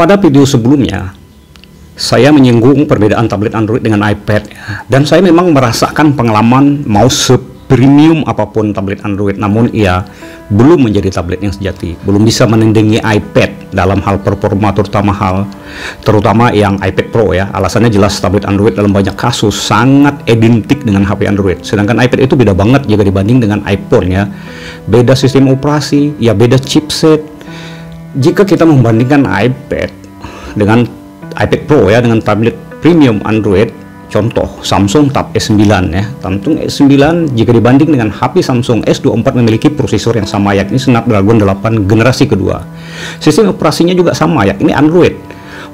Pada video sebelumnya, saya menyinggung perbedaan tablet Android dengan iPad, dan saya memang merasakan pengalaman mau premium apapun tablet Android, namun ia belum menjadi tablet yang sejati, belum bisa menandingi iPad dalam hal performa, terutama yang iPad Pro ya. Alasannya jelas, tablet Android dalam banyak kasus sangat identik dengan HP Android, sedangkan iPad itu beda banget jika dibanding dengan iPhone ya. Beda sistem operasi, ya beda chipset. Jika kita membandingkan iPad dengan iPad Pro ya, dengan tablet premium Android, contoh Samsung Tab S9 ya. Samsung S9 jika dibanding dengan HP Samsung S24 memiliki prosesor yang sama, yakni Snapdragon 8 generasi kedua. Sistem operasinya juga sama, yakni Android.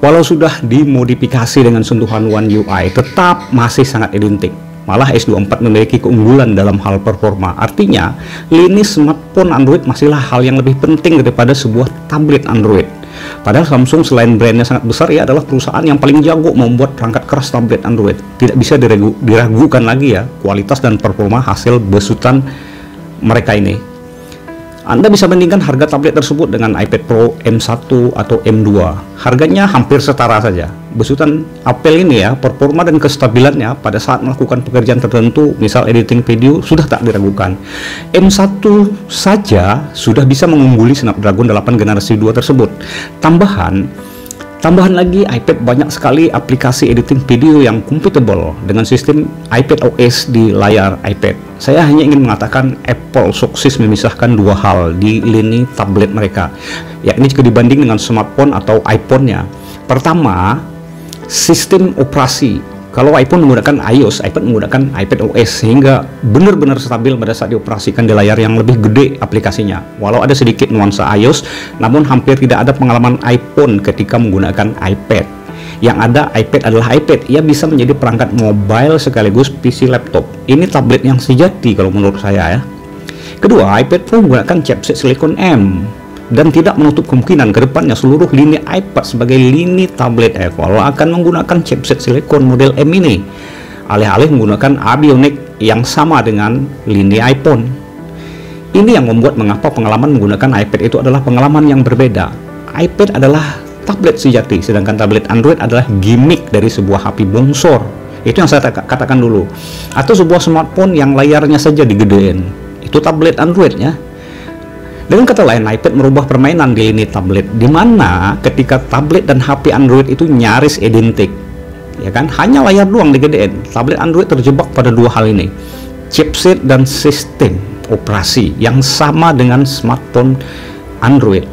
Walau sudah dimodifikasi dengan sentuhan One UI, tetap masih sangat identik. Malah S24 memiliki keunggulan dalam hal performa. Artinya, lini smartphone Android masihlah hal yang lebih penting daripada sebuah tablet Android. Padahal Samsung selain brandnya sangat besar, ia adalah perusahaan yang paling jago membuat perangkat keras tablet Android. Tidak bisa diragukan lagi ya kualitas dan performa hasil besutan mereka ini. Anda bisa bandingkan harga tablet tersebut dengan iPad Pro M1 atau M2. Harganya hampir setara saja. Besutan Apple ini ya, performa dan kestabilannya pada saat melakukan pekerjaan tertentu, misal editing video, sudah tak diragukan. M1 saja sudah bisa mengungguli Snapdragon 8 generasi 2 tersebut. Tambahan lagi, iPad banyak sekali aplikasi editing video yang compatible dengan sistem iPad OS di layar iPad. Saya hanya ingin mengatakan Apple sukses memisahkan dua hal di lini tablet mereka, yakni jika dibanding dengan smartphone atau iPhone-nya. Pertama, sistem operasi. Kalau iPhone menggunakan iOS, iPad menggunakan iPad OS, sehingga benar-benar stabil pada saat dioperasikan di layar yang lebih gede aplikasinya. Walau ada sedikit nuansa iOS, namun hampir tidak ada pengalaman iPhone ketika menggunakan iPad. Yang ada iPad adalah iPad, ia bisa menjadi perangkat mobile sekaligus PC laptop. Ini tablet yang sejati kalau menurut saya ya. Kedua, iPad Pro menggunakan chipset Silicon M, dan tidak menutup kemungkinan ke depannya seluruh lini iPad sebagai lini tablet Apple akan menggunakan chipset Silicon model M ini, alih-alih menggunakan Bionic yang sama dengan lini iPhone. Ini yang membuat mengapa pengalaman menggunakan iPad itu adalah pengalaman yang berbeda. iPad adalah tablet sejati, sedangkan tablet Android adalah gimmick dari sebuah HP bongsor. Itu yang saya katakan dulu. Atau sebuah smartphone yang layarnya saja digedein. Itu tablet Android ya. Dengan kata lain, iPad merubah permainan di lini tablet, di mana ketika tablet dan HP Android itu nyaris identik, ya kan? Hanya layar doang digedein. Tablet Android terjebak pada dua hal ini, chipset dan sistem operasi yang sama dengan smartphone Android.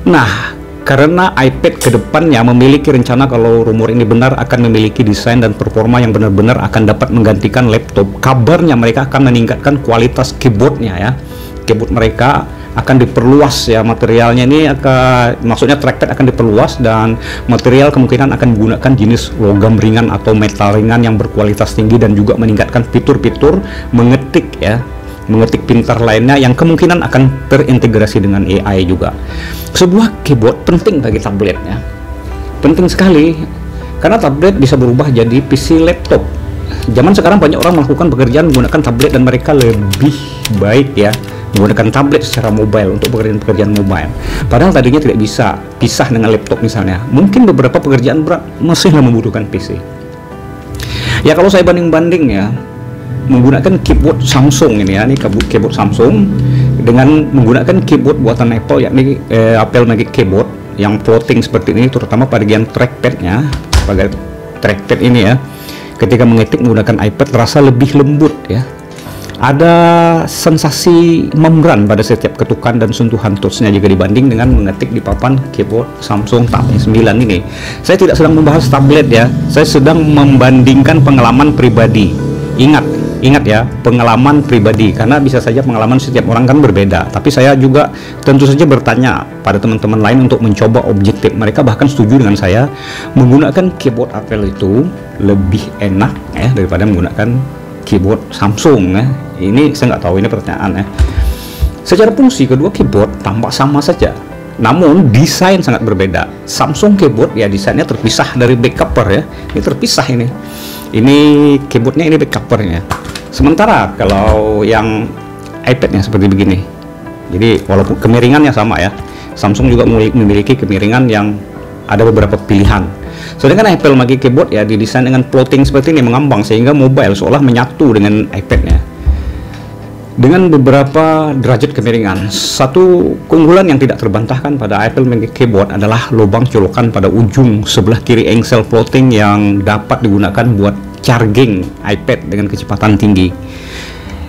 Nah, karena iPad kedepannya memiliki rencana, kalau rumor ini benar, akan memiliki desain dan performa yang benar-benar akan dapat menggantikan laptop. Kabarnya mereka akan meningkatkan kualitas keyboardnya ya. Keyboard mereka akan diperluas ya, materialnya ini maksudnya trackpad akan diperluas, dan material kemungkinan akan menggunakan jenis logam ringan atau metal ringan yang berkualitas tinggi, dan juga meningkatkan fitur-fitur mengetik pintar lainnya yang kemungkinan akan terintegrasi dengan AI juga. Sebuah keyboard penting bagi tablet ya, penting sekali, karena tablet bisa berubah jadi PC laptop. Zaman sekarang banyak orang melakukan pekerjaan menggunakan tablet, dan mereka lebih baik ya menggunakan tablet secara mobile untuk pekerjaan mobile. Padahal tadinya tidak bisa pisah dengan laptop misalnya. Mungkin beberapa pekerjaan berat masihlah membutuhkan PC. Ya kalau saya banding-banding ya, menggunakan keyboard Samsung ini ya, ini keyboard Samsung dengan menggunakan keyboard buatan Apple, yakni Apple Magic Keyboard yang floating seperti ini, terutama pada bagian trackpadnya, pada trackpad ini ya. Ketika mengetik menggunakan iPad terasa lebih lembut ya. Ada sensasi membran pada setiap ketukan dan sentuhan touchnya jika dibanding dengan mengetik di papan keyboard Samsung Tab S9 ini. Saya tidak sedang membahas tablet ya, saya sedang membandingkan pengalaman pribadi. Ingat ya, pengalaman pribadi, karena bisa saja pengalaman setiap orang kan berbeda. Tapi saya juga tentu saja bertanya pada teman-teman lain untuk mencoba objektif. Mereka bahkan setuju dengan saya, menggunakan keyboard Apple itu lebih enak ya daripada menggunakan keyboard Samsung ya. Ini saya nggak tahu, ini pertanyaan ya. Secara fungsi kedua keyboard tampak sama saja, namun desain sangat berbeda. Samsung keyboard ya desainnya terpisah dari back cover ya, ini terpisah ini keyboardnya, ini back covernya. Sementara kalau yang iPadnya seperti begini, jadi walaupun kemiringannya sama ya, Samsung juga memiliki kemiringan yang ada beberapa pilihan. Sedangkan Apple Magic Keyboard ya didesain dengan floating seperti ini, mengambang sehingga mobile seolah menyatu dengan iPad-nya dengan beberapa derajat kemiringan. Satu keunggulan yang tidak terbantahkan pada Apple Magic Keyboard adalah lubang colokan pada ujung sebelah kiri engsel floating yang dapat digunakan buat charging iPad dengan kecepatan tinggi.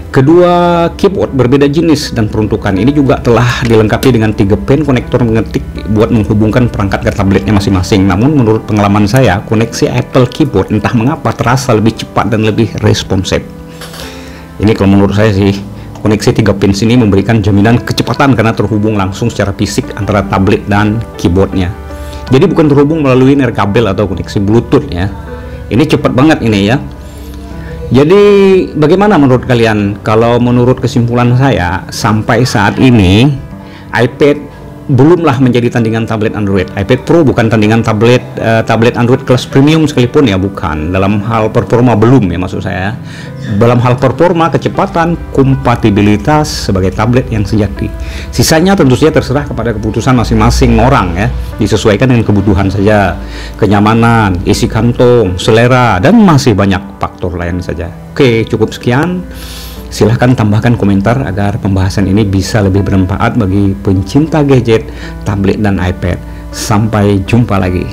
Kedua keyboard berbeda jenis dan peruntukan. Ini juga telah dilengkapi dengan 3 pin konektor mengetik buat menghubungkan perangkat ke tabletnya masing-masing. Namun menurut pengalaman saya, koneksi Apple Keyboard entah mengapa terasa lebih cepat dan lebih responsif. Ini kalau menurut saya sih, koneksi 3 pin ini memberikan jaminan kecepatan karena terhubung langsung secara fisik antara tablet dan keyboardnya. Jadi bukan terhubung melalui nirkabel atau koneksi Bluetooth ya. Ini cepat banget ini ya. Jadi bagaimana menurut kalian? Kalau menurut kesimpulan saya, sampai saat ini iPad belumlah menjadi tandingan tablet Android. iPad Pro bukan tandingan tablet Android kelas premium sekalipun ya, bukan. Dalam hal performa belum ya, maksud saya. Dalam hal performa, kecepatan, kompatibilitas sebagai tablet yang sejati. Sisanya tentu saja terserah kepada keputusan masing-masing orang ya, disesuaikan dengan kebutuhan saja, kenyamanan, isi kantong, selera, dan masih banyak faktor lain saja. Oke, cukup sekian. Silahkan tambahkan komentar agar pembahasan ini bisa lebih bermanfaat bagi pencinta gadget, tablet, dan iPad. Sampai jumpa lagi.